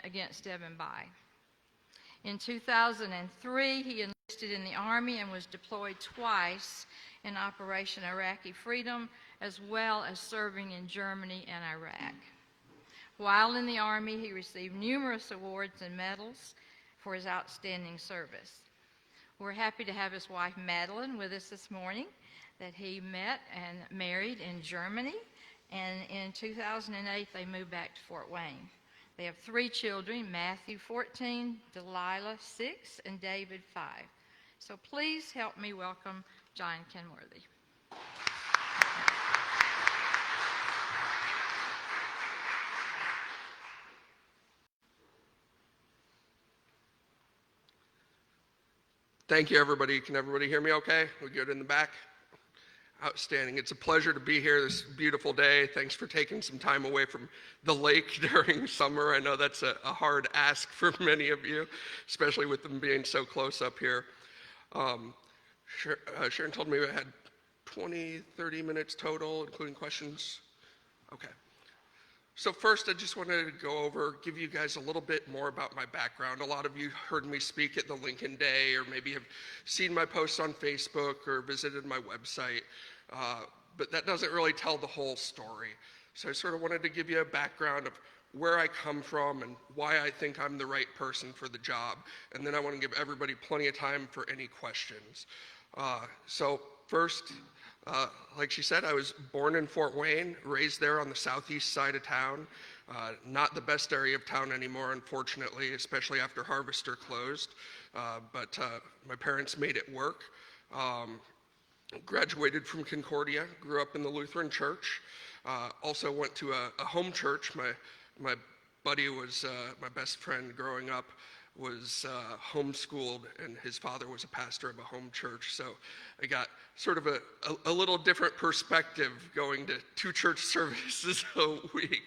against Devonby. In 2003, he enlisted in the Army and was deployed twice in Operation Iraqi Freedom, as well as serving in Germany and Iraq. While in the Army, he received numerous awards and medals for his outstanding service. We're happy to have his wife, Madeline, with us this morning, that he met and married in Germany, and in 2008, they moved back to Fort Wayne. They have 3 children, Matthew 14, Delilah 6, and David 5. So please help me welcome John Kenworthy. Thank you, everybody. Can everybody hear me okay? We good in the back? Outstanding. It's a pleasure to be here this beautiful day. Thanks for taking some time away from the lake during summer. I know that's a hard ask for many of you, especially with them being so close up here. Sharon told me we had 20, 30 minutes total, including questions. Okay. So first, I just wanted to go over, give you guys a little bit more about my background. A lot of you heard me speak at the Lincoln Day, or maybe have seen my posts on Facebook or visited my website, but that doesn't really tell the whole story. So I sort of wanted to give you a background of where I come from and why I think I'm the right person for the job. And then I want to give everybody plenty of time for any questions. So first, like she said, I was born in Fort Wayne, raised there on the southeast side of town. Not the best area of town anymore, unfortunately, especially after Harvester closed. But my parents made it work. Graduated from Concordia, grew up in the Lutheran Church. Also went to a home church. My buddy was, my best friend growing up, was homeschooled, and his father was a pastor of a home church. So I got sort of a little different perspective going to 2 church services a week.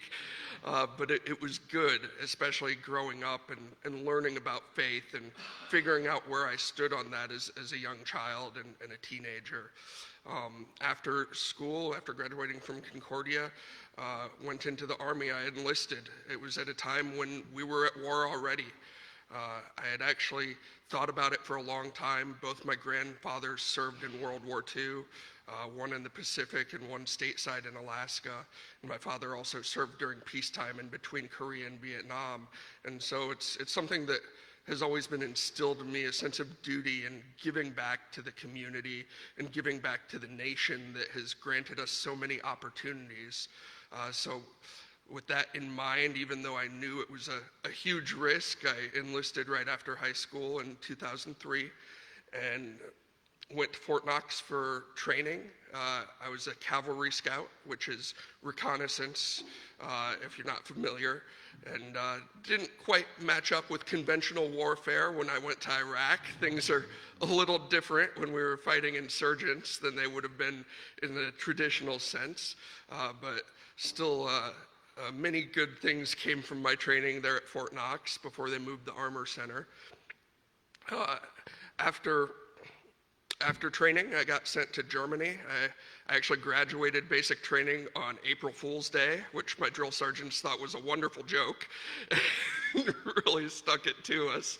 But it was good, especially growing up and learning about faith and figuring out where I stood on that as a young child and a teenager. After school, after graduating from Concordia, went into the Army. I enlisted. It was at a time when we were at war already. I had actually thought about it for a long time. Both my grandfathers served in World War II, one in the Pacific and one stateside in Alaska. And my father also served during peacetime in between Korea and Vietnam. And so it's something that has always been instilled in me, a sense of duty and giving back to the community and giving back to the nation that has granted us so many opportunities. So with that in mind, even though I knew it was a huge risk, I enlisted right after high school in 2003 and went to Fort Knox for training. I was a cavalry scout, which is reconnaissance, if you're not familiar, and didn't quite match up with conventional warfare when I went to Iraq. Things are a little different when we were fighting insurgents than they would have been in the traditional sense, but still many good things came from my training there at Fort Knox before they moved the Armor Center. After training, I got sent to Germany. I actually graduated basic training on April Fool's Day, which my drill sergeants thought was a wonderful joke. Really stuck it to us.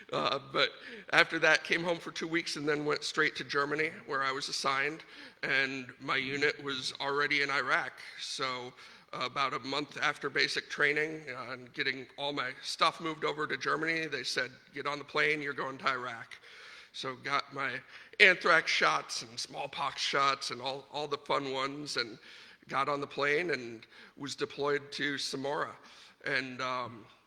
But after that, came home for 2 weeks and then went straight to Germany, where I was assigned, and my unit was already in Iraq. So about a month after basic training and getting all my stuff moved over to Germany, they said, get on the plane, you're going to Iraq. So got my anthrax shots and smallpox shots and all the fun ones, and got on the plane and was deployed to Samara. And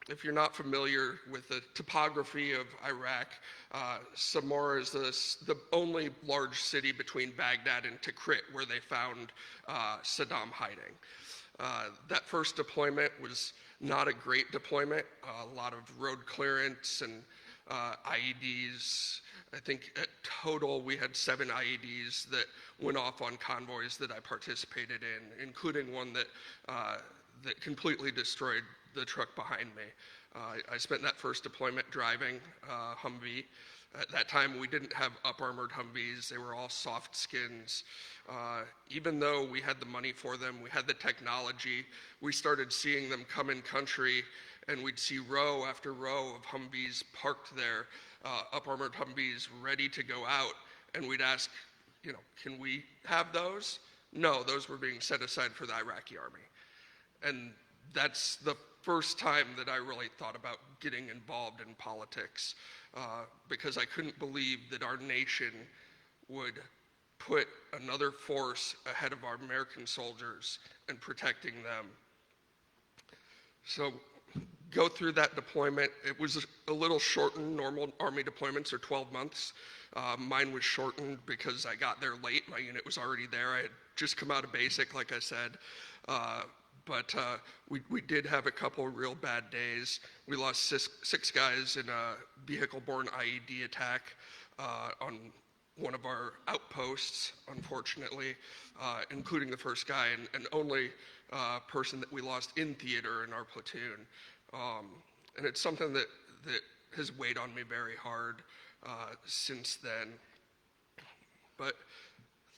if you're not familiar with the topography of Iraq, Samara is the only large city between Baghdad and Tikrit where they found Saddam hiding. That first deployment was not a great deployment. A lot of road clearance and IEDs. I think at total we had 7 IEDs that went off on convoys that I participated in, including one that completely destroyed the truck behind me. I spent that first deployment driving Humvee. At that time, we didn't have up-armored Humvees. They were all soft skins. Even though we had the money for them, we had the technology, we started seeing them come in country and we'd see row after row of Humvees parked there, up-armored Humvees ready to go out, and we'd ask, can we have those? No, those were being set aside for the Iraqi army. And that's the first time that I really thought about getting involved in politics, because I couldn't believe that our nation would put another force ahead of our American soldiers and protecting them. So go through that deployment. It was a little shortened. Normal Army deployments are 12 months. Mine was shortened because I got there late. My unit was already there. I had just come out of basic, like I said. But we did have a couple real bad days. We lost six guys in a vehicle-borne IED attack on one of our outposts, unfortunately, including the first guy and only person that we lost in theater in our platoon. And it's something that has weighed on me very hard since then. But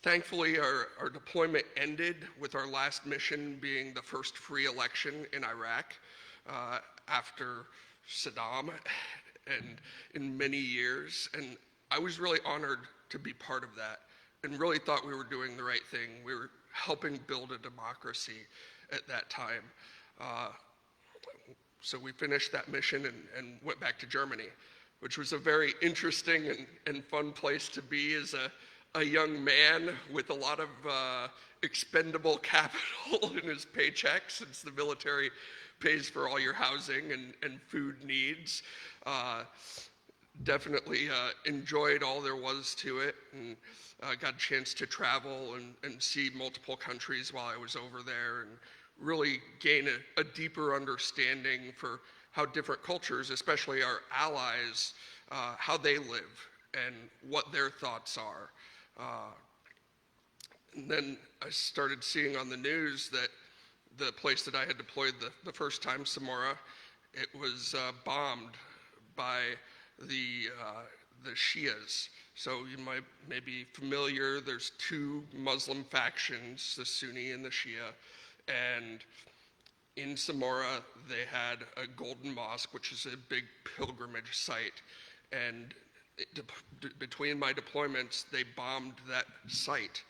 thankfully, our deployment ended with our last mission being the first free election in Iraq after Saddam and in many years. And I was really honored to be part of that and really thought we were doing the right thing. We were helping build a democracy at that time. So we finished that mission and went back to Germany, which was a very interesting and fun place to be as a young man with a lot of expendable capital in his paycheck, since the military pays for all your housing and food needs. Definitely enjoyed all there was to it, and got a chance to travel and see multiple countries while I was over there, and really gain a deeper understanding for how different cultures, especially our allies, how they live and what their thoughts are. And then I started seeing on the news that the place that I had deployed the first time, Samara, it was bombed by the Shias. So you may be familiar, there's two Muslim factions, the Sunni and the Shia, and in Samara they had a golden mosque, which is a big pilgrimage site, and between my deployments they bombed that site.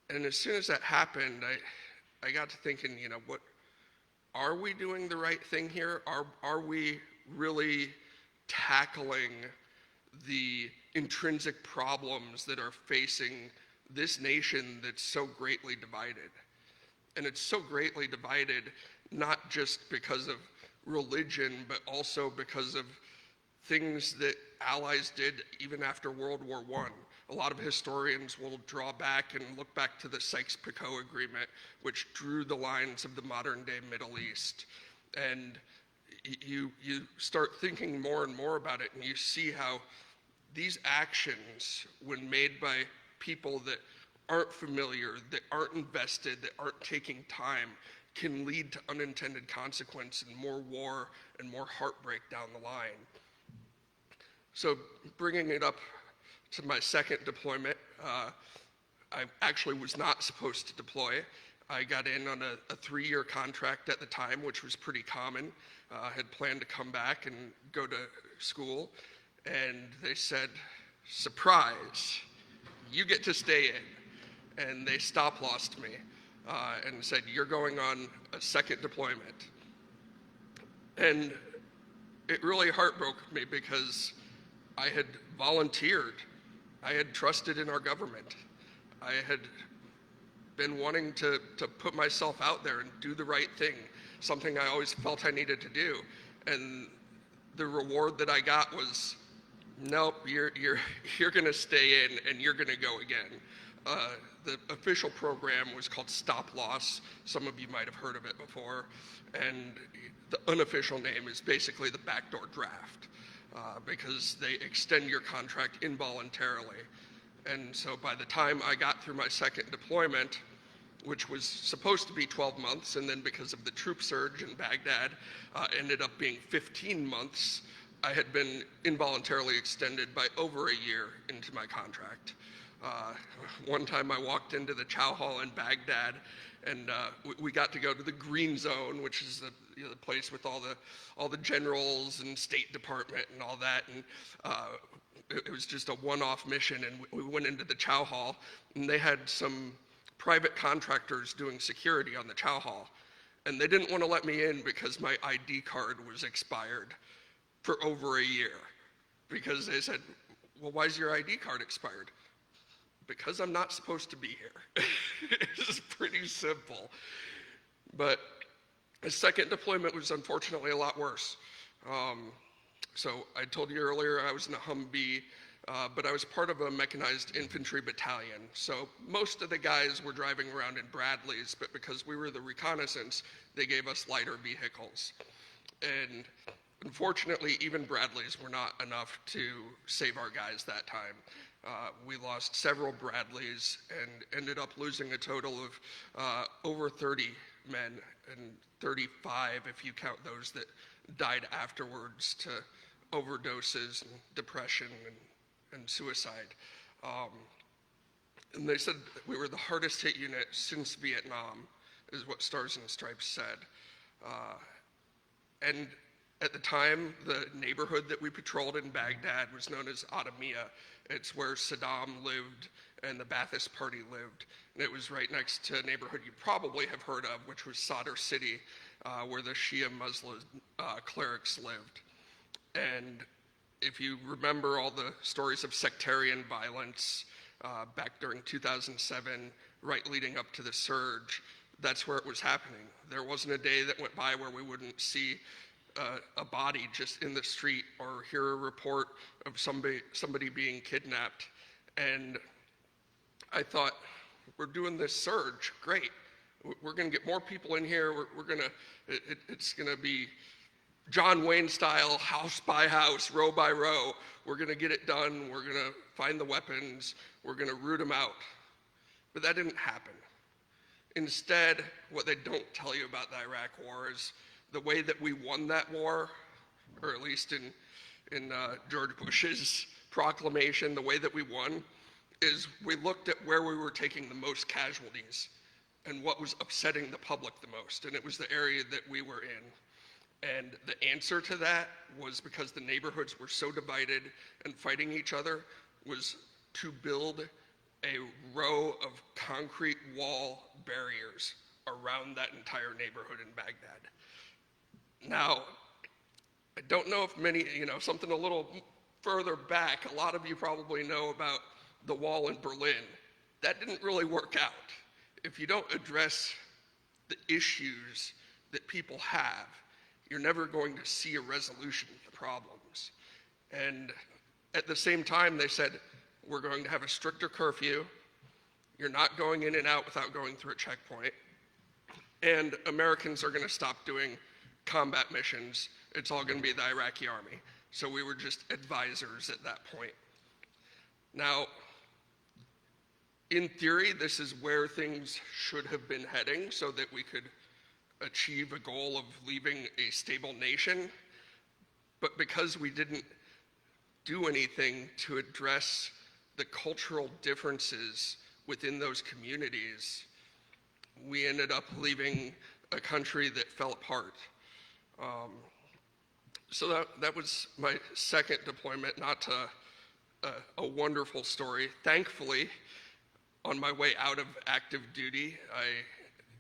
And as soon as that happened, I got to thinking, what, are we doing the right thing here? Are we really tackling the intrinsic problems that are facing this nation that's so greatly divided? And it's so greatly divided not just because of religion, but also because of things that allies did even after World War I. A lot of historians will draw back and look back to the Sykes-Picot Agreement, which drew the lines of the modern-day Middle East. And you start thinking more and more about it, and you see how these actions, when made by people that aren't familiar, that aren't invested, that aren't taking time, can lead to unintended consequence and more war and more heartbreak down the line. So bringing it up to my second deployment, I actually was not supposed to deploy. I got in on a 3-year contract at the time, which was pretty common. Had planned to come back and go to school, and they said, surprise, you get to stay in. And they stop-lossed me and said, you're going on a second deployment. And it really heartbroke me because I had volunteered. I had trusted in our government. I had been wanting to put myself out there and do the right thing, something I always felt I needed to do. And the reward that I got was, nope, you're gonna stay in and you're gonna go again. The official program was called Stop Loss. Some of you might have heard of it before. And the unofficial name is basically the backdoor draft, because they extend your contract involuntarily. And so by the time I got through my second deployment, which was supposed to be 12 months, and then because of the troop surge in Baghdad, ended up being 15 months, I had been involuntarily extended by over a year into my contract. One time I walked into the chow hall in Baghdad, and we got to go to the Green Zone, which is the place with all the generals and State Department and all that. And it was just a one-off mission, and we went into the chow hall, and they had some private contractors doing security on the chow hall. And they didn't want to let me in because my ID card was expired for over a year. Because they said, well, why is your ID card expired? Because I'm not supposed to be here. It's pretty simple. But the second deployment was unfortunately a lot worse. So I told you earlier I was in a Humvee, but I was part of a mechanized infantry battalion. So most of the guys were driving around in Bradleys, but because we were the reconnaissance, they gave us lighter vehicles. And unfortunately, even Bradleys were not enough to save our guys that time. We lost several Bradleys and ended up losing a total of over 30 men, and 35 if you count those that died afterwards to overdoses and depression and suicide. And they said we were the hardest hit unit since Vietnam, is what Stars and Stripes said. And at the time, the neighborhood that we patrolled in Baghdad was known as Adamia. It's where Saddam lived and the Ba'athist Party lived. And it was right next to a neighborhood you probably have heard of, which was Sadr City, where the Shia Muslim clerics lived. And if you remember all the stories of sectarian violence back during 2007, right leading up to the surge, that's where it was happening. There wasn't a day that went by where we wouldn't see a body just in the street or hear a report of somebody being kidnapped. And I thought, we're doing this surge, great. We're gonna get more people in here. It's gonna be John Wayne style, house by house, row by row. We're gonna get it done. We're gonna find the weapons. We're gonna root them out. But that didn't happen. Instead, what they don't tell you about the Iraq War is the way that we won that war, or at least in George Bush's proclamation, the way that we won is we looked at where we were taking the most casualties and what was upsetting the public the most, and it was the area that we were in. And the answer to that was, because the neighborhoods were so divided and fighting each other, was to build a row of concrete wall barriers around that entire neighborhood in Baghdad. Now, I don't know if many, something a little further back, a lot of you probably know about the wall in Berlin. That didn't really work out. If you don't address the issues that people have, you're never going to see a resolution of the problems. And at the same time, they said, we're going to have a stricter curfew. You're not going in and out without going through a checkpoint. And Americans are going to stop doing combat missions. It's all going to be the Iraqi army. So we were just advisors at that point. Now, in theory, this is where things should have been heading so that we could achieve a goal of leaving a stable nation. But because we didn't do anything to address the cultural differences within those communities, we ended up leaving a country that fell apart. So that was my second deployment, not a wonderful story. Thankfully, on my way out of active duty, I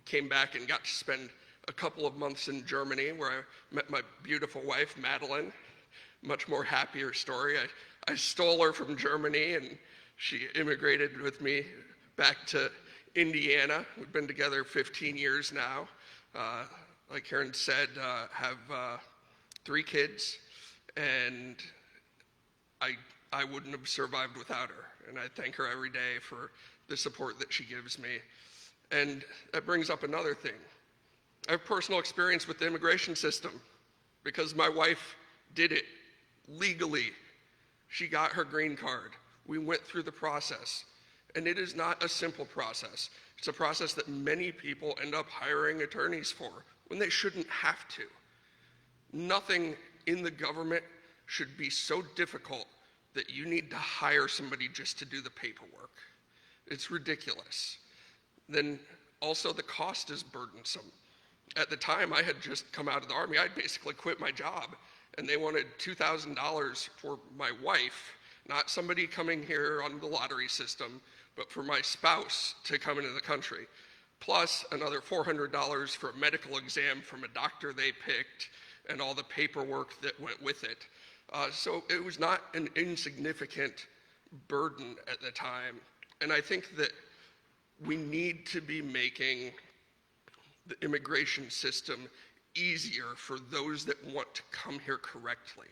came back and got to spend a couple of months in Germany, where I met my beautiful wife, Madeline. Much more happier story. I stole her from Germany, and she immigrated with me back to Indiana. We've been together 15 years now. Like Karen said, have 3 kids, and I wouldn't have survived without her. And I thank her every day for the support that she gives me. And that brings up another thing. I have personal experience with the immigration system because my wife did it legally. She got her green card. We went through the process. And it is not a simple process. It's a process that many people end up hiring attorneys for when they shouldn't have to. Nothing in the government should be so difficult that you need to hire somebody just to do the paperwork. It's ridiculous. Then also the cost is burdensome. At the time, I had just come out of the Army. I'd basically quit my job, and they wanted $2,000 for my wife, not somebody coming here on the lottery system, but for my spouse to come into the country, plus another $400 for a medical exam from a doctor they picked and all the paperwork that went with it. So it was not an insignificant burden at the time. And I think that we need to be making the immigration system easier for those that want to come here correctly.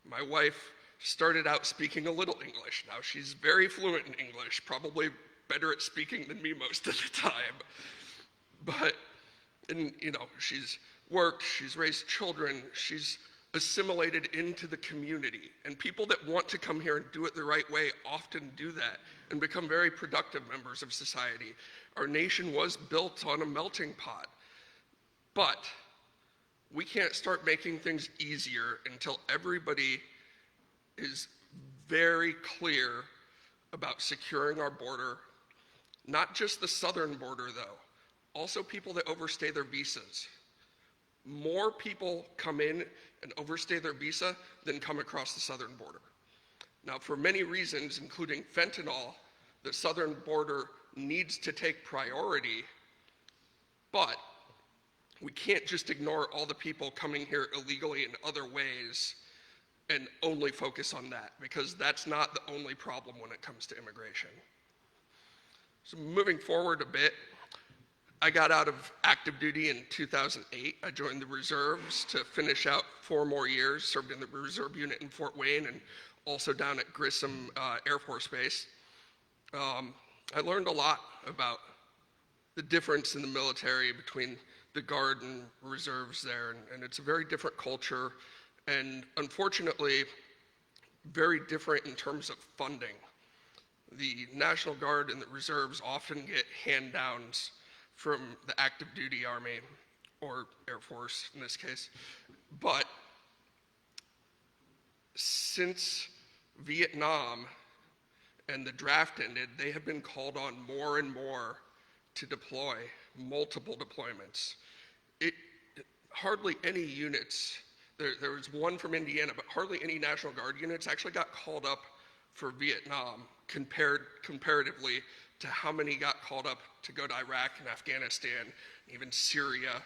My wife started out speaking a little English. Now she's very fluent in English, probably better at speaking than me most of the time. But, and you know, she's worked, she's raised children, she's assimilated into the community. And people that want to come here and do it the right way often do that and become very productive members of society. Our nation was built on a melting pot. But we can't start making things easier until everybody is very clear about securing our border, not just the southern border though, also people that overstay their visas. More people come in and overstay their visa than come across the southern border. Now, for many reasons, including fentanyl, the southern border needs to take priority, but we can't just ignore all the people coming here illegally in other ways and only focus on that, because that's not the only problem when it comes to immigration. So moving forward a bit, I got out of active duty in 2008. I joined the reserves to finish out 4 more years, served in the reserve unit in Fort Wayne and also down at Grissom Air Force Base. I learned a lot about the difference in the military between the Guard and reserves there, and it's a very different culture, and unfortunately, very different in terms of funding. The National Guard and the reserves often get hand-downs from the active duty Army, or Air Force in this case. But since Vietnam and the draft ended, they have been called on more and more to deploy, multiple deployments. Hardly any units, there was one from Indiana, but hardly any National Guard units actually got called up for Vietnam comparatively to how many got called up to go to Iraq and Afghanistan, even Syria,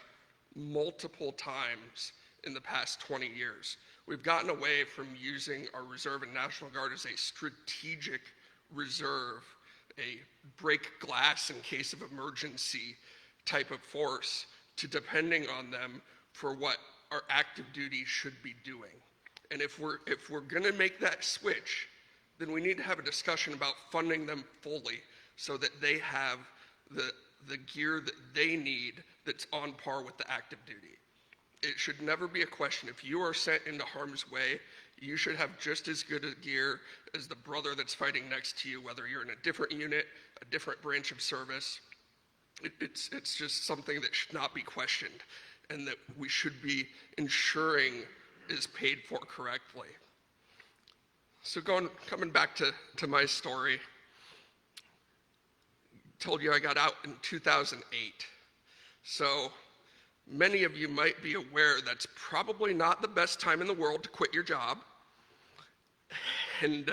multiple times in the past 20 years. We've gotten away from using our reserve and National Guard as a strategic reserve, a break glass in case of emergency type of force, to depending on them for what our active duty should be doing. And if we're gonna make that switch, then we need to have a discussion about funding them fully so that they have the gear that they need that's on par with the active duty. It should never be a question. If you are sent into harm's way, you should have just as good a gear as the brother that's fighting next to you, whether you're in a different unit, a different branch of service. It's just something that should not be questioned and that we should be ensuring is paid for correctly. So coming back to my story, told you I got out in 2008. So many of you might be aware that's probably not the best time in the world to quit your job. And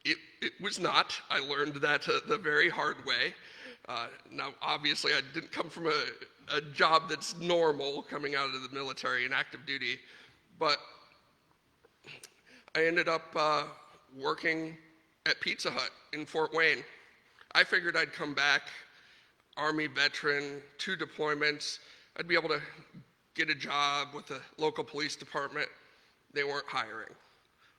it was not. I learned that the very hard way. Now, obviously, I didn't come from a job that's normal coming out of the military and active duty, but I ended up working at Pizza Hut in Fort Wayne. I figured I'd come back, Army veteran, 2 deployments, I'd be able to get a job with the local police department. They weren't hiring.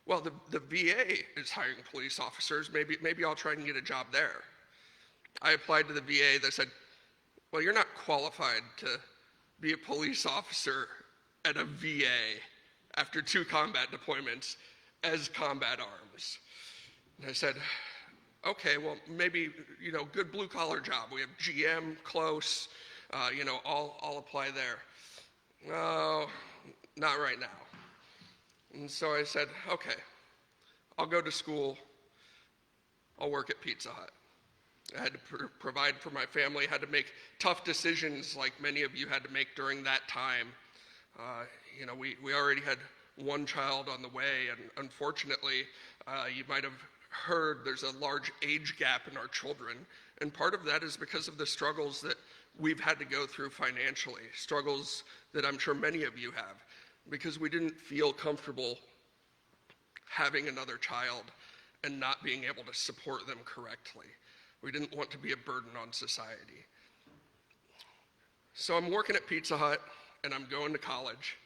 Well, the VA is hiring police officers. Maybe I'll try and get a job there. I applied to the VA. They said, well, you're not qualified to be a police officer at a VA after 2 combat deployments as combat arms. And I said, okay, well, maybe, good blue collar job. We have GM close, I'll apply there. No, not right now. And so I said, okay, I'll go to school, I'll work at Pizza Hut. I had to provide for my family, had to make tough decisions like many of you had to make during that time. We already had one child on the way, and unfortunately, you might have heard there's a large age gap in our children, and part of that is because of the struggles that we've had to go through financially, struggles that I'm sure many of you have, because we didn't feel comfortable having another child and not being able to support them correctly. We didn't want to be a burden on society. So I'm working at Pizza Hut, and I'm going to college,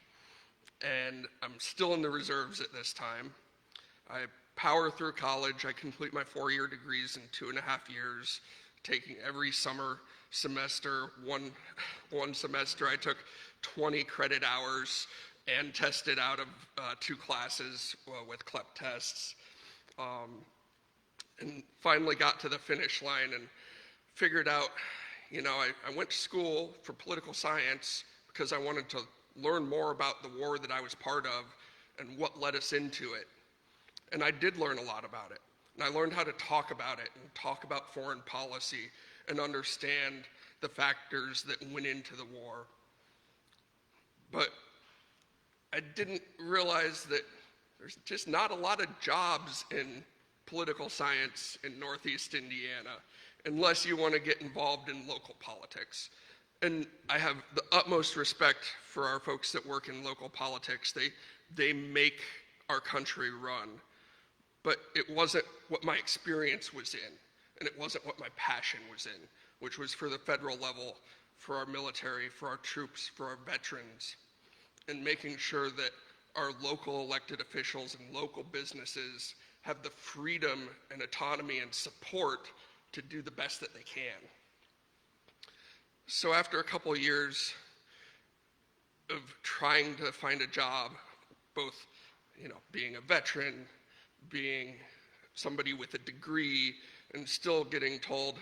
and I'm still in the reserves at this time. I power through college. I complete my 4-year degrees in 2.5 years, taking every semester. One semester I took 20 credit hours and tested out of 2 classes with CLEP tests. And finally got to the finish line and figured out, I went to school for political science because I wanted to learn more about the war that I was part of and what led us into it. And I did learn a lot about it. And I learned how to talk about it and talk about foreign policy and understand the factors that went into the war. But I didn't realize that there's just not a lot of jobs in political science in Northeast Indiana unless you want to get involved in local politics. And I have the utmost respect for our folks that work in local politics. They make our country run. But it wasn't what my experience was in, and it wasn't what my passion was in, which was for the federal level, for our military, for our troops, for our veterans, and making sure that our local elected officials and local businesses have the freedom and autonomy and support to do the best that they can. So after a couple of years of trying to find a job, both being a veteran, being somebody with a degree, and still getting told,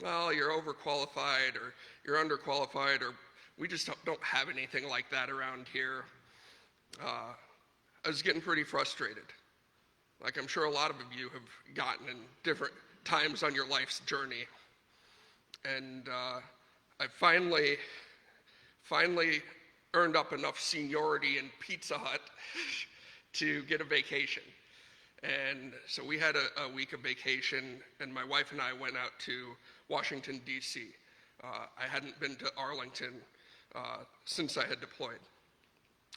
well, you're overqualified or you're underqualified, or we just don't have anything like that around here, I was getting pretty frustrated. Like I'm sure a lot of you have gotten in different times on your life's journey. And I finally earned up enough seniority in Pizza Hut to get a vacation. And so we had a week of vacation, and my wife and I went out to Washington, D.C. I hadn't been to Arlington since I had deployed.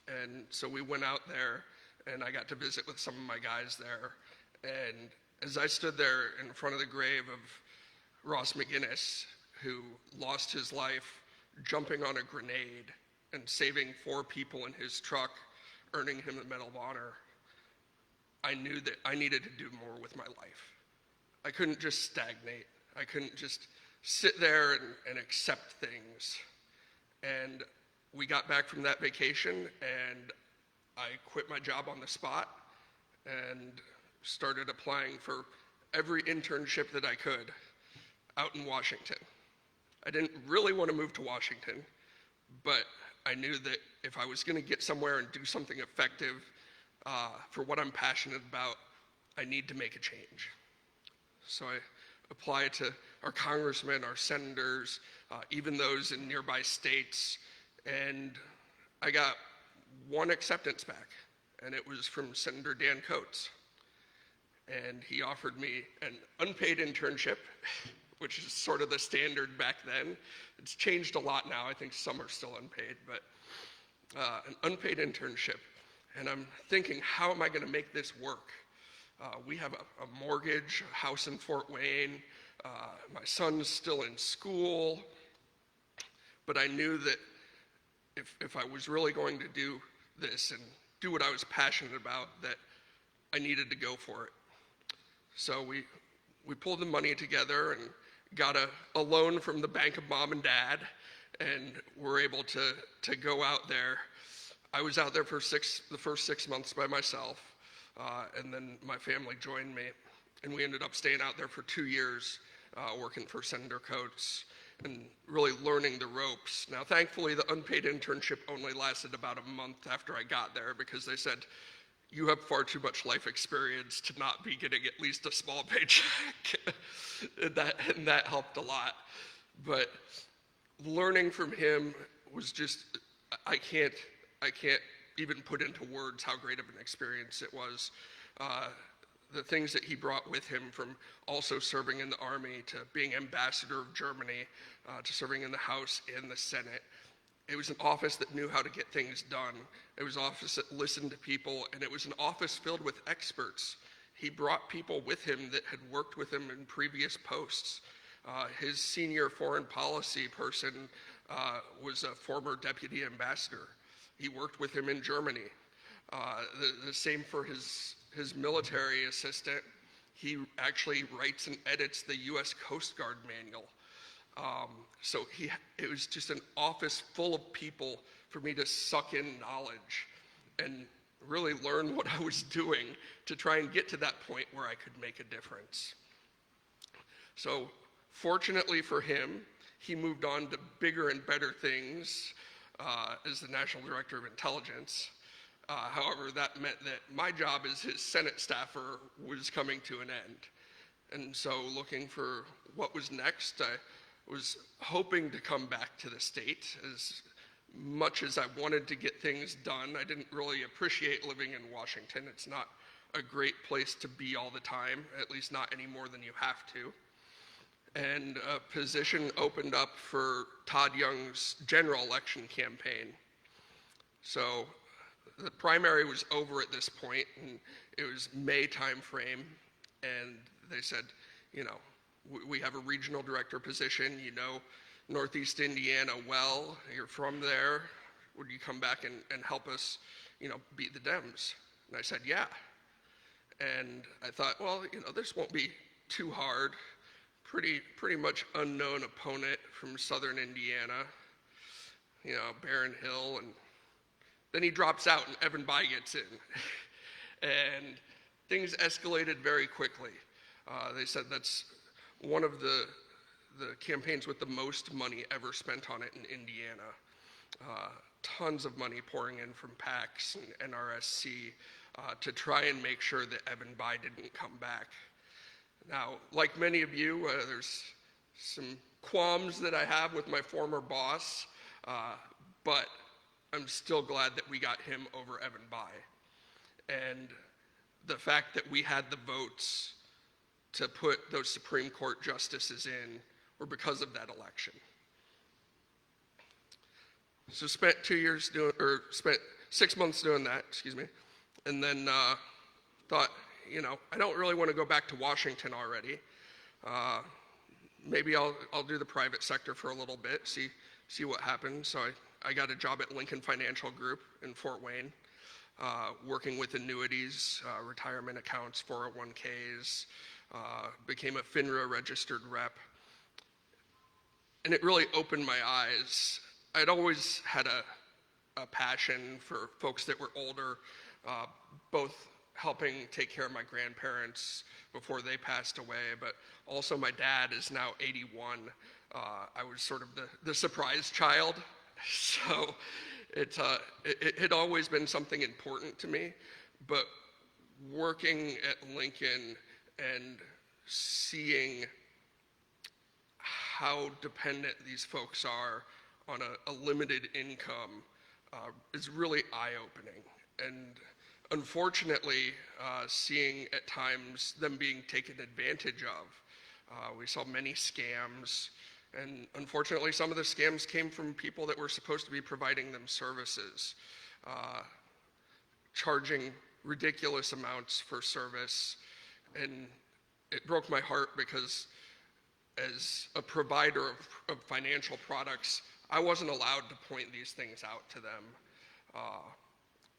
And so we went out there, and I got to visit with some of my guys there. And as I stood there in front of the grave of Ross McGinnis, who lost his life jumping on a grenade and saving 4 people in his truck, earning him the Medal of Honor, I knew that I needed to do more with my life. I couldn't just stagnate. I couldn't just sit there and accept things. And we got back from that vacation, and I quit my job on the spot and started applying for every internship that I could out in Washington. I didn't really want to move to Washington, but I knew that if I was going to get somewhere and do something effective for what I'm passionate about, I need to make a change. So I applied to our congressmen, our senators, even those in nearby states, and I got one acceptance back, and it was from Senator Dan Coates. And he offered me an unpaid internship, which is sort of the standard back then. It's changed a lot now. I think some are still unpaid, but an unpaid internship. And I'm thinking, how am I going to make this work? We have a mortgage, a house in Fort Wayne. My son's still in school. But I knew that if I was really going to do this and do what I was passionate about, that I needed to go for it. So we pulled the money together and got a loan from the bank of mom and dad, and were able to go out there. I was out there for the first 6 months by myself, and then my family joined me, and we ended up staying out there for 2 years, working for Senator Coates and really learning the ropes. Now, thankfully, the unpaid internship only lasted about a month after I got there, because they said, you have far too much life experience to not be getting at least a small paycheck. and that helped a lot. But learning from him was just, I can't even put into words how great of an experience it was. The things that he brought with him, from also serving in the Army to being ambassador of Germany, to serving in the House and the Senate. It was an office that knew how to get things done. It was an office that listened to people, and it was an office filled with experts. He brought people with him that had worked with him in previous posts. His senior foreign policy person was a former deputy ambassador. He worked with him in Germany. The same for his military assistant. He actually writes and edits the U.S. Coast Guard manual. So it was just an office full of people for me to suck in knowledge and really learn what I was doing to try and get to that point where I could make a difference. So fortunately for him, he moved on to bigger and better things as the National Director of Intelligence. However, that meant that my job as his Senate staffer was coming to an end. And so looking for what was next, I was hoping to come back to the state. As much as I wanted to get things done, I didn't really appreciate living in Washington. It's not a great place to be all the time, at least not any more than you have to. And a position opened up for Todd Young's general election campaign. So the primary was over at this point, and it was May timeframe, and they said, you know, we have a regional director position, you know Northeast Indiana well, you're from there, would you come back and help us, you know, beat the Dems? And I said, yeah. And I thought, well, you know, this won't be too hard. Pretty much unknown opponent from southern Indiana, you know, Barron Hill, and then he drops out and Evan Bayh gets in. And things escalated very quickly. They said that's one of the campaigns with the most money ever spent on it in Indiana. Tons of money pouring in from PACs and NRSC to try and make sure that Evan Bayh didn't come back. Now, like many of you, there's some qualms that I have with my former boss, but I'm still glad that we got him over Evan Bayh. And the fact that we had the votes to put those Supreme Court justices in were because of that election. So spent 6 months doing that, and then thought, you know, I don't really want to go back to Washington already. Maybe I'll do the private sector for a little bit, see what happens. So I got a job at Lincoln Financial Group in Fort Wayne, working with annuities, retirement accounts, 401ks, became a FINRA registered rep. And it really opened my eyes. I'd always had a passion for folks that were older, both helping take care of my grandparents before they passed away, but also my dad is now 81. I was sort of the surprise child, so it had always been something important to me, but working at Lincoln and seeing how dependent these folks are on a limited income is really eye-opening. And unfortunately, seeing at times them being taken advantage of. We saw many scams, and unfortunately some of the scams came from people that were supposed to be providing them services, charging ridiculous amounts for service. And it broke my heart because as a provider of financial products, I wasn't allowed to point these things out to them.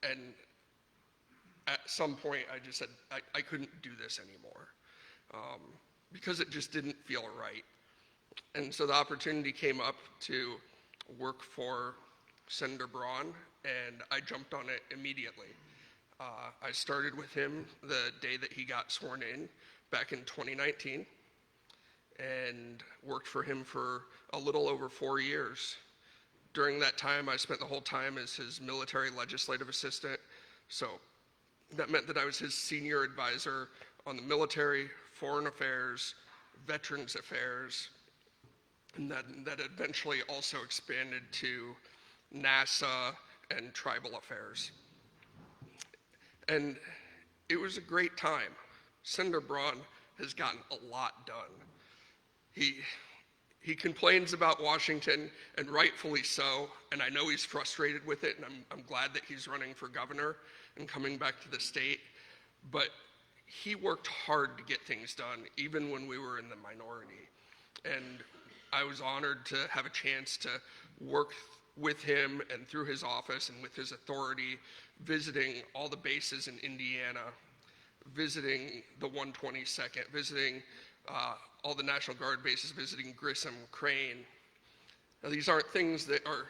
And at some point, I just said, I couldn't do this anymore because it just didn't feel right. And so the opportunity came up to work for Senator Braun, and I jumped on it immediately. I started with him the day that he got sworn in back in 2019 and worked for him for a little over 4 years. During that time, I spent the whole time as his military legislative assistant. So That meant that I was his senior advisor on the military, foreign affairs, veterans affairs, and that eventually also expanded to NASA and tribal affairs. And it was a great time. Senator Braun has gotten a lot done. He complains about Washington, and rightfully so, and I know he's frustrated with it, and I'm glad that he's running for governor and coming back to the state, but he worked hard to get things done, even when we were in the minority. And I was honored to have a chance to work with him and through his office and with his authority, visiting all the bases in Indiana, visiting the 122nd, visiting all the National Guard bases, visiting Grissom, Crane. Now, these aren't things that are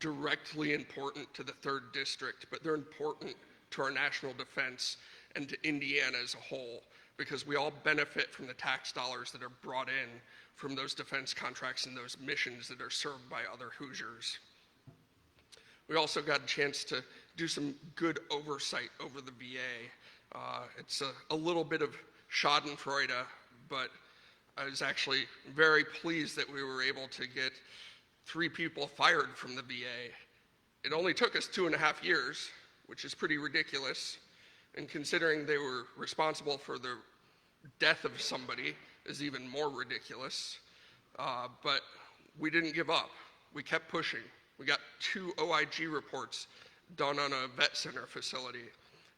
directly important to the 3rd District, but they're important to our national defense and to Indiana as a whole, because we all benefit from the tax dollars that are brought in from those defense contracts and those missions that are served by other Hoosiers. We also got a chance to do some good oversight over the VA. It's a little bit of schadenfreude, but I was actually very pleased that we were able to get 3 people fired from the VA. It only took us 2.5 years, which is pretty ridiculous, and considering they were responsible for the death of somebody is even more ridiculous. But we didn't give up. We kept pushing. We got 2 OIG reports done on a vet center facility,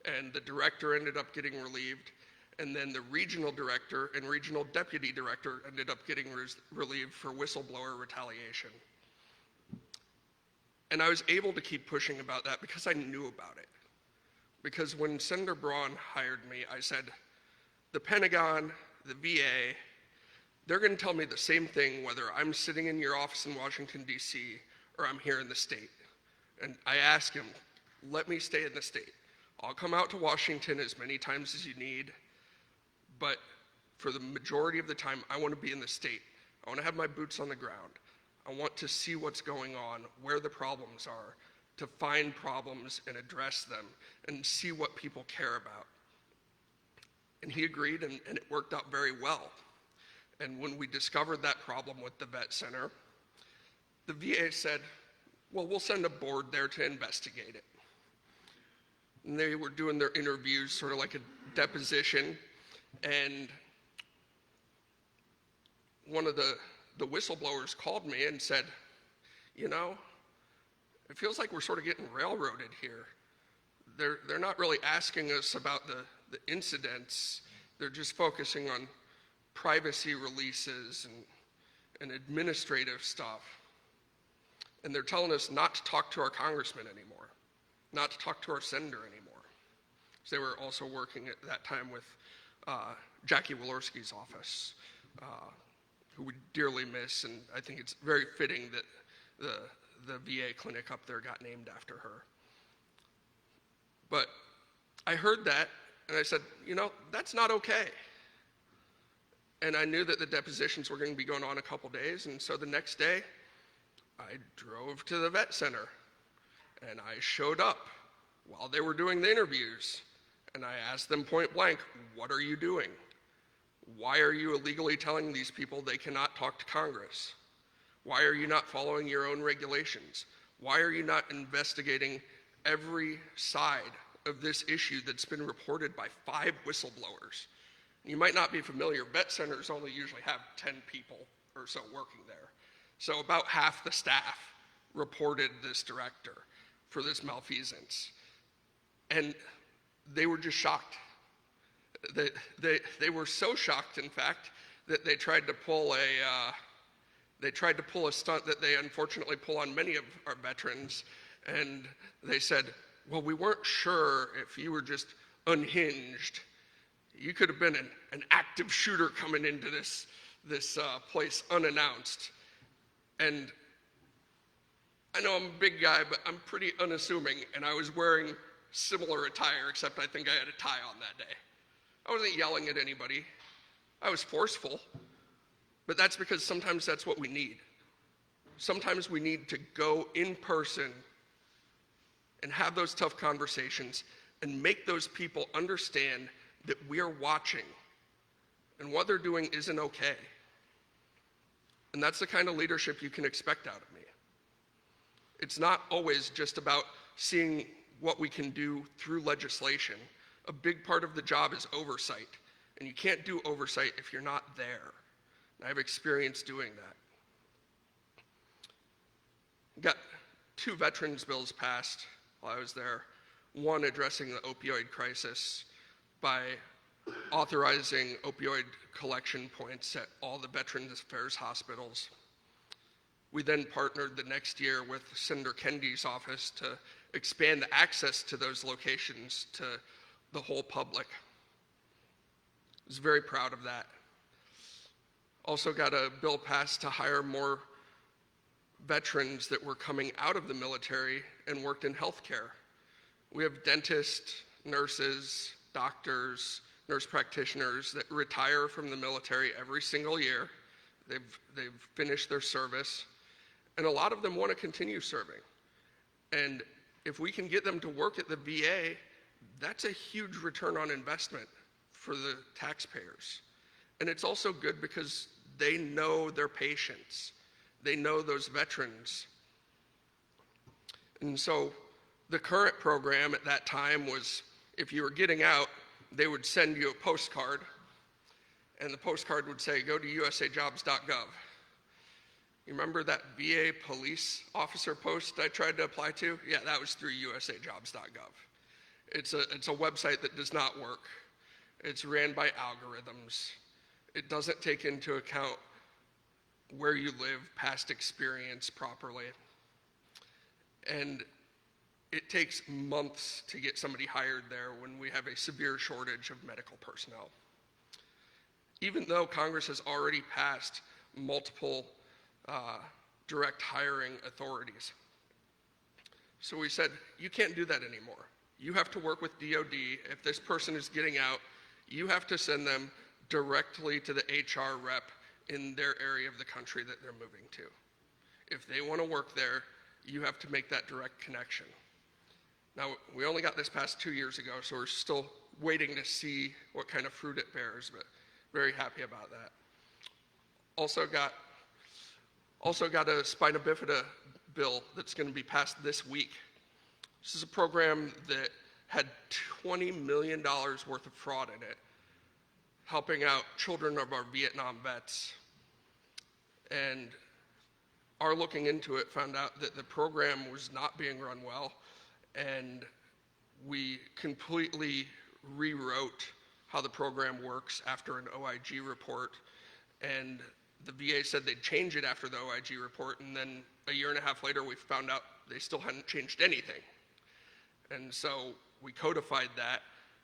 and the director ended up getting relieved, and then the regional director and regional deputy director ended up getting relieved for whistleblower retaliation. And I was able to keep pushing about that because I knew about it. Because when Senator Braun hired me, I said, the Pentagon, the VA, they're going to tell me the same thing whether I'm sitting in your office in Washington, D.C., or I'm here in the state. And I asked him, let me stay in the state. I'll come out to Washington as many times as you need, but for the majority of the time, I want to be in the state. I want to have my boots on the ground. I want to see what's going on, where the problems are, to find problems and address them, and see what people care about. And he agreed, and it worked out very well. And when we discovered that problem with the vet center, the VA said, well, we'll send a board there to investigate it. And they were doing their interviews, sort of like a deposition, and one of the whistleblowers called me and said, you know, it feels like we're sort of getting railroaded here. They're not really asking us about the incidents. They're just focusing on privacy releases and administrative stuff. And they're telling us not to talk to our congressman anymore, not to talk to our senator anymore. So they were also working at that time with Jackie Walorski's office, who we dearly miss, and I think it's very fitting that the VA clinic up there got named after her. But I heard that, and I said, you know, that's not okay. And I knew that the depositions were going to be going on a couple days, and so the next day, I drove to the vet center, and I showed up while they were doing the interviews, and I asked them point blank, what are you doing? Why are you illegally telling these people they cannot talk to Congress? Why are you not following your own regulations? Why are you not investigating every side of this issue that's been reported by 5 whistleblowers? You might not be familiar, vet centers only usually have 10 people or so working there. So about half the staff reported this director for this malfeasance. And they were just shocked. They were so shocked, in fact, that they tried to pull a stunt that they unfortunately pull on many of our veterans. And they said, well, we weren't sure if you were just unhinged. You could have been an active shooter coming into this place unannounced. And I know I'm a big guy, but I'm pretty unassuming, and I was wearing similar attire, except I think I had a tie on that day. I wasn't yelling at anybody. I was forceful, but that's because sometimes that's what we need. Sometimes we need to go in person and have those tough conversations and make those people understand that we are watching and what they're doing isn't okay. And that's the kind of leadership you can expect out of me. It's not always just about seeing what we can do through legislation. A big part of the job is oversight, and you can't do oversight if you're not there. And I have experience doing that. Got 2 veterans bills passed while I was there. One addressing the opioid crisis by authorizing opioid collection points at all the Veterans Affairs hospitals. We then partnered the next year with Senator Kennedy's office to expand the access to those locations to the whole public. I was very proud of that. Also got a bill passed to hire more veterans that were coming out of the military and worked in healthcare. We have dentists, nurses, doctors, nurse practitioners that retire from the military every single year. They've finished their service, and a lot of them want to continue serving. And if we can get them to work at the VA, that's a huge return on investment for the taxpayers. And it's also good because they know their patients. They know those veterans. And so the current program at that time was, if you were getting out, they would send you a postcard, and the postcard would say, go to usajobs.gov. You remember that VA police officer post I tried to apply to? Yeah, that was through usajobs.gov. It's a website that does not work. It's ran by algorithms. It doesn't take into account where you live, past experience properly. And it takes months to get somebody hired there when we have a severe shortage of medical personnel. Even though Congress has already passed multiple direct hiring authorities. So we said, you can't do that anymore. You have to work with DOD. If this person is getting out, you have to send them directly to the HR rep in their area of the country that they're moving to. If they want to work there, you have to make that direct connection. Now, we only got this passed 2 years ago, so we're still waiting to see what kind of fruit it bears, but very happy about that. Also got a spina bifida bill that's going to be passed this week. This is a program that had $20 million worth of fraud in it, helping out children of our Vietnam vets. And our looking into it found out that the program was not being run well, and we completely rewrote how the program works after an OIG report. And the VA said they'd change it after the OIG report, and then a year and a half later we found out they still hadn't changed anything. And so we codified that,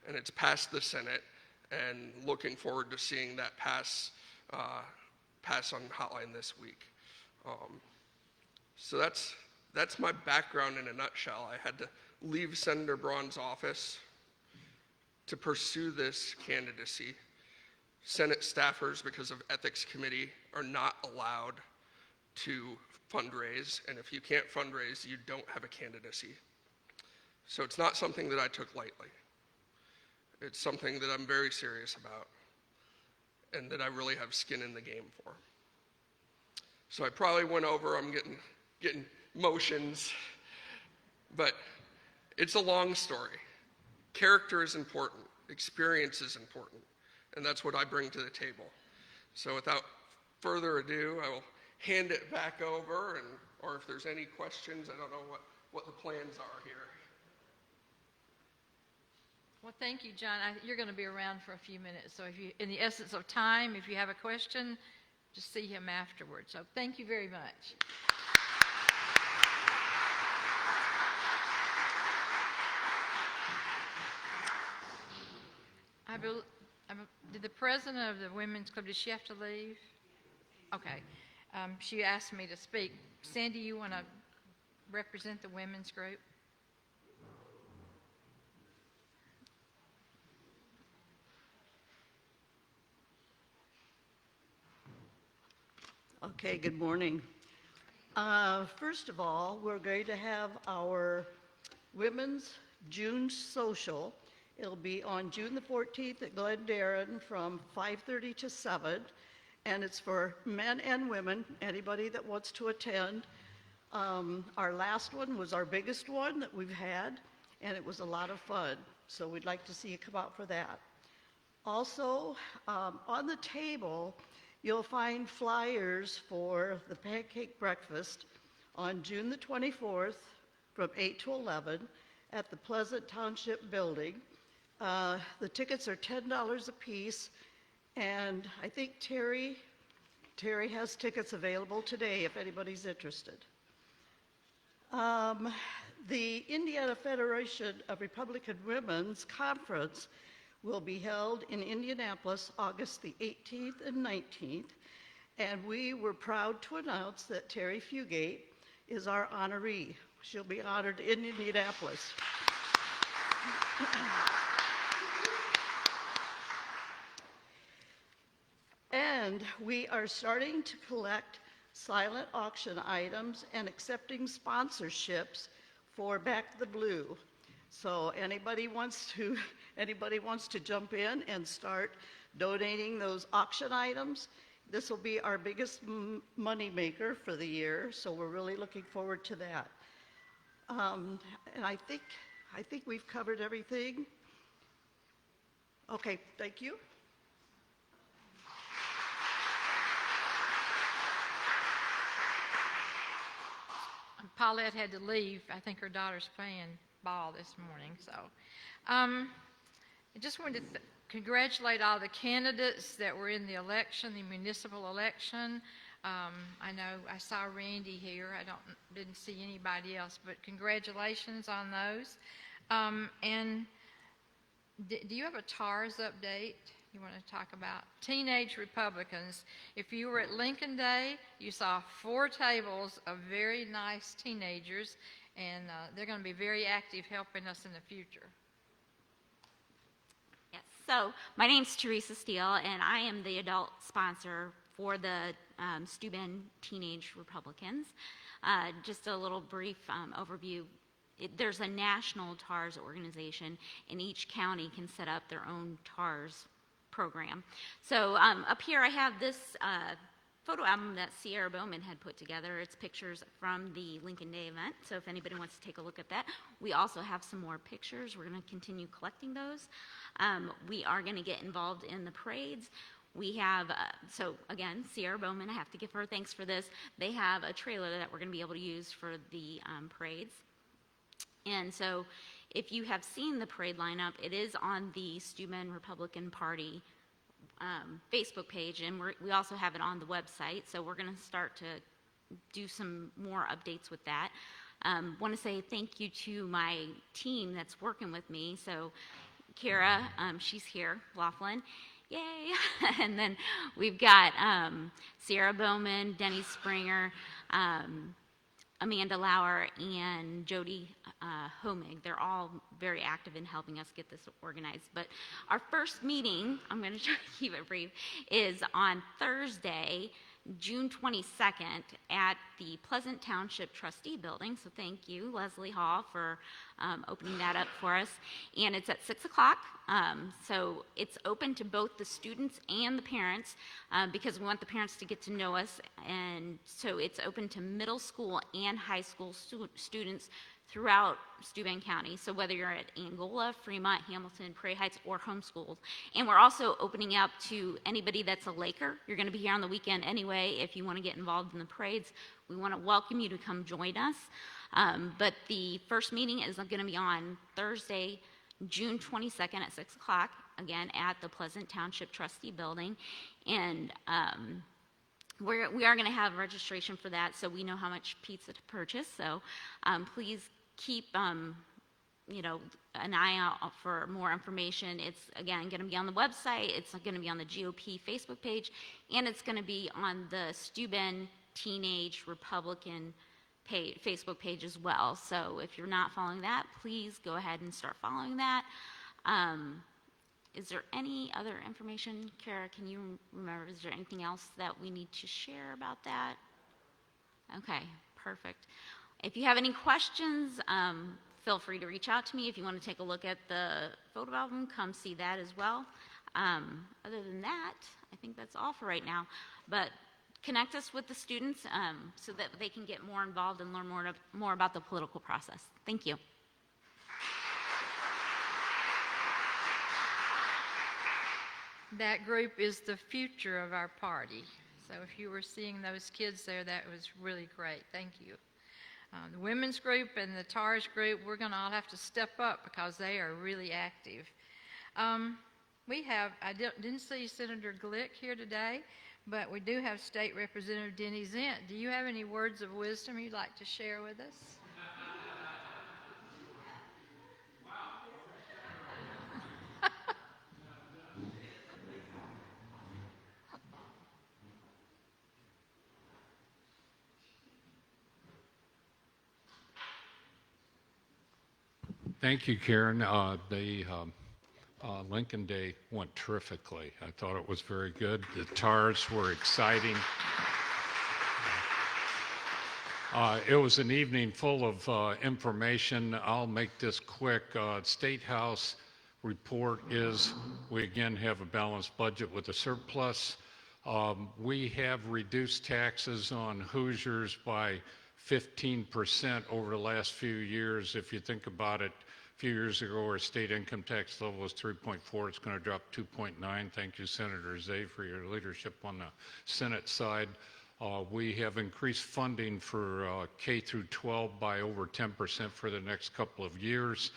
and it's passed the Senate, and looking forward to seeing that pass on Hotline this week. So that's my background in a nutshell. I had to leave Senator Braun's office to pursue this candidacy. Senate staffers, because of ethics committee, are not allowed to fundraise, and if you can't fundraise, you don't have a candidacy. So it's not something that I took lightly. It's something that I'm very serious about and that I really have skin in the game for. So I probably went over, I'm getting motions, but it's a long story. Character is important, experience is important, and that's what I bring to the table. So without further ado, I will hand it back over, or if there's any questions, I don't know what the plans are here. Well, thank you, John. You're going to be around for a few minutes, so if you, in the essence of time, if you have a question, just see him afterwards. So thank you very much. Did the president of the Women's Club, did she have to leave? Okay. She asked me to speak. Sandy, you want to represent the women's group? Okay, good morning. First of all, we're going to have our women's June Social. It'll be on June the 14th at Glendarren from 5:30 to 7, and it's for men and women, anybody that wants to attend. Our last one was our biggest one that we've had, and it was a lot of fun, so we'd like to see you come out for that. Also, on the table, you'll find flyers for the pancake breakfast on June the 24th from 8 to 11 at the Pleasant Township Building. The tickets are $10 a piece, and I think Terry has tickets available today if anybody's interested. The Indiana Federation of Republican Women's Conference will be held in Indianapolis August the 18th and 19th, and we were proud to announce that Terry Fugate is our honoree. She'll be honored in Indianapolis. And we are starting to collect silent auction items and accepting sponsorships for Back the Blue. So anybody wants to jump in and start donating those auction items, this will be our biggest money maker for the year, so we're really looking forward to that. And I think we've covered everything. Okay, thank you. Paulette had to leave. I think her daughter's playing ball this morning. So I just wanted to congratulate all the candidates that were in the election, the municipal election. I know I saw Randy here. Didn't see anybody else, but congratulations on those. And do you have a TARS update you want to talk about? Teenage Republicans. If you were at Lincoln Day, you saw 4 tables of very nice teenagers, and they're going to be very active helping us in the future. Yes, so my name's Teresa Steele, and I am the adult sponsor for the Steuben Teenage Republicans. Just a little brief overview. There's a national TARS organization, and each county can set up their own TARS program. So up here I have this photo album that Sierra Bowman had put together. It's pictures from the Lincoln Day event, so if anybody wants to take a look at that. We also have some more pictures. We're going to continue collecting those. We are going to get involved in the parades. We have, so again, Sierra Bowman, I have to give her thanks for this. They have a trailer that we're going to be able to use for the parades. And so if you have seen the parade lineup, it is on the Steuben Republican Party Facebook page, and we also have it on the website, so we're going to start to do some more updates with that. Want to say thank you to my team that's working with me. So Kara, she's here, Laughlin, yay! And then we've got Sierra Bowman, Denny Springer, Amanda Lauer, and Jody Homig. They're all very active in helping us get this organized. But our first meeting, I'm going to try to keep it brief, is on Thursday, June 22nd at the Pleasant Township Trustee Building. So thank you, Leslie Hall, for opening that up for us. And it's at 6 o'clock. So it's open to both the students and the parents because we want the parents to get to know us. And so it's open to middle school and high school students throughout Steuben County. So whether you're at Angola, Fremont, Hamilton, Prairie Heights, or homeschooled. And we're also opening up to anybody that's a Laker. You're going to be here on the weekend anyway. If you want to get involved in the parades, we want to welcome you to come join us. But the first meeting is going to be on Thursday, June 22nd at 6 o'clock, again at the Pleasant Township Trustee Building. And we are going to have registration for that, so we know how much pizza to purchase. So please keep an eye out for more information. It's, again, going to be on the website. It's going to be on the GOP Facebook page, and it's going to be on the Steuben Teenage Republican Facebook page as well. So if you're not following that, please go ahead and start following that. Is there any other information? Kara, can you remember, is there anything else that we need to share about that? Okay, perfect. If you have any questions, feel free to reach out to me. If you want to take a look at the photo album, come see that as well. Other than that, I think that's all for right now. But connect us with the students so that they can get more involved and learn more about the political process. Thank you. That group is the future of our party. So if you were seeing those kids there, that was really great. Thank you. The women's group and the TARS group, we're going to all have to step up because they are really active. I didn't see Senator Glick here today, but we do have State Representative Denny Zent. Do you have any words of wisdom you'd like to share with us? Thank you, Karen. The Lincoln Day went terrifically. I thought it was very good. The TARs were exciting. It was an evening full of information. I'll make this quick. State House report is we again have a balanced budget with a surplus. We have reduced taxes on Hoosiers by 15% over the last few years. If you think about it, a few years ago our state income tax level was 3.4. It's going to drop 2.9. Thank you, Senator Zay, for your leadership on the Senate side. We have increased funding for K through 12 by over 10% for the next couple of years.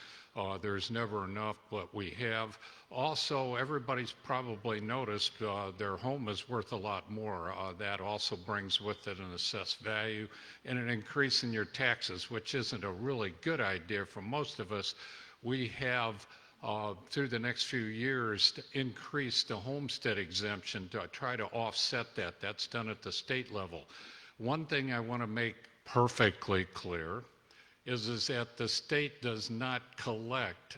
There's never enough, but we have. Also, everybody's probably noticed their home is worth a lot more. That also brings with it an assessed value and an increase in your taxes, which isn't a really good idea for most of us. We have, through the next few years, increased the homestead exemption to try to offset that. That's done at the state level. One thing I want to make perfectly clear is that the state does not collect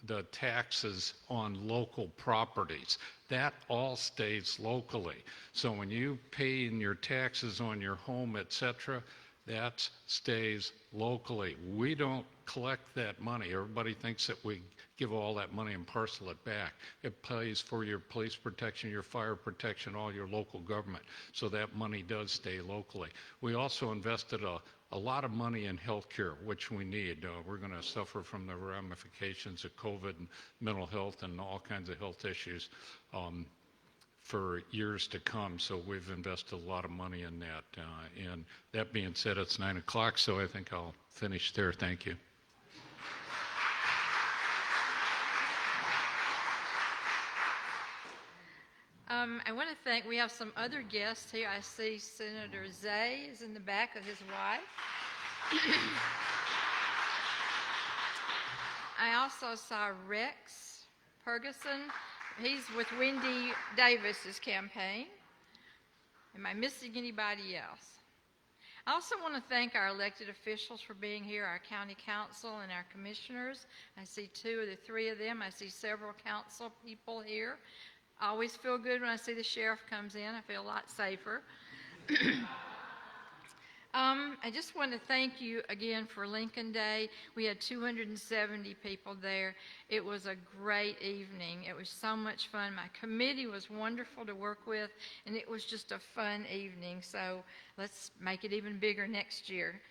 the taxes on local properties. That all stays locally. So when you pay in your taxes on your home, etc., that stays locally. We don't collect that money. Everybody thinks that we give all that money and parcel it back. It pays for your police protection, your fire protection, all your local government. So that money does stay locally. We also invested a lot of money in health care, which we need. We're going to suffer from the ramifications of COVID and mental health and all kinds of health issues for years to come. So we've invested a lot of money in that. And that being said, it's 9 o'clock, so I think I'll finish there. Thank you. I want to thank, we have some other guests here. I see Senator Zay is in the back with his wife. I also saw Rex Ferguson. He's with Wendy Davis's campaign. Am I missing anybody else? I also want to thank our elected officials for being here, our county council and our commissioners. I see 2 of the 3 of them. I see several council people here. I always feel good when I see the sheriff comes in. I feel a lot safer. I just want to thank you again for Lincoln Day. We had 270 people there. It was a great evening. It was so much fun. My committee was wonderful to work with, and it was just a fun evening. So let's make it even bigger next year.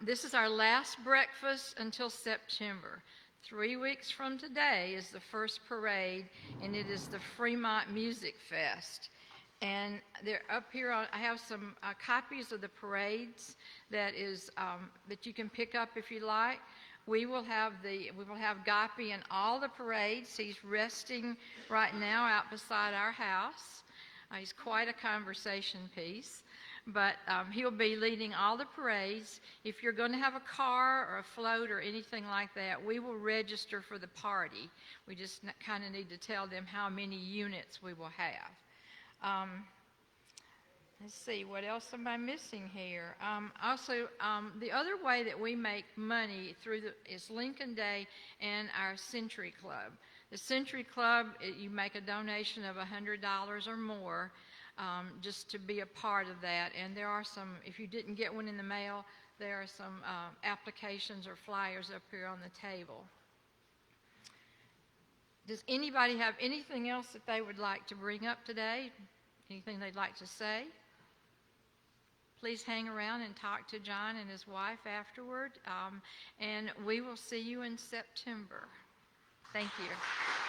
This is our last breakfast until September. 3 weeks from today is the first parade, and it is the Fremont Music Fest. And they're up here. I have some copies of the parades that you can pick up if you like. We will have GOP in all the parades. He's resting right now out beside our house. He's quite a conversation piece. But he'll be leading all the parades. If you're going to have a car or a float or anything like that, we will register for the party. We just kind of need to tell them how many units we will have. Let's see, what else am I missing here? Also, the other way that we make money is Lincoln Day and our Century Club. The Century Club, you make a donation of $100 or more. Just to be a part of that. And there are some, if you didn't get one in the mail, there are some applications or flyers up here on the table. Does anybody have anything else that they would like to bring up today? Anything they'd like to say? Please hang around and talk to John and his wife afterward, and we will see you in September. Thank you.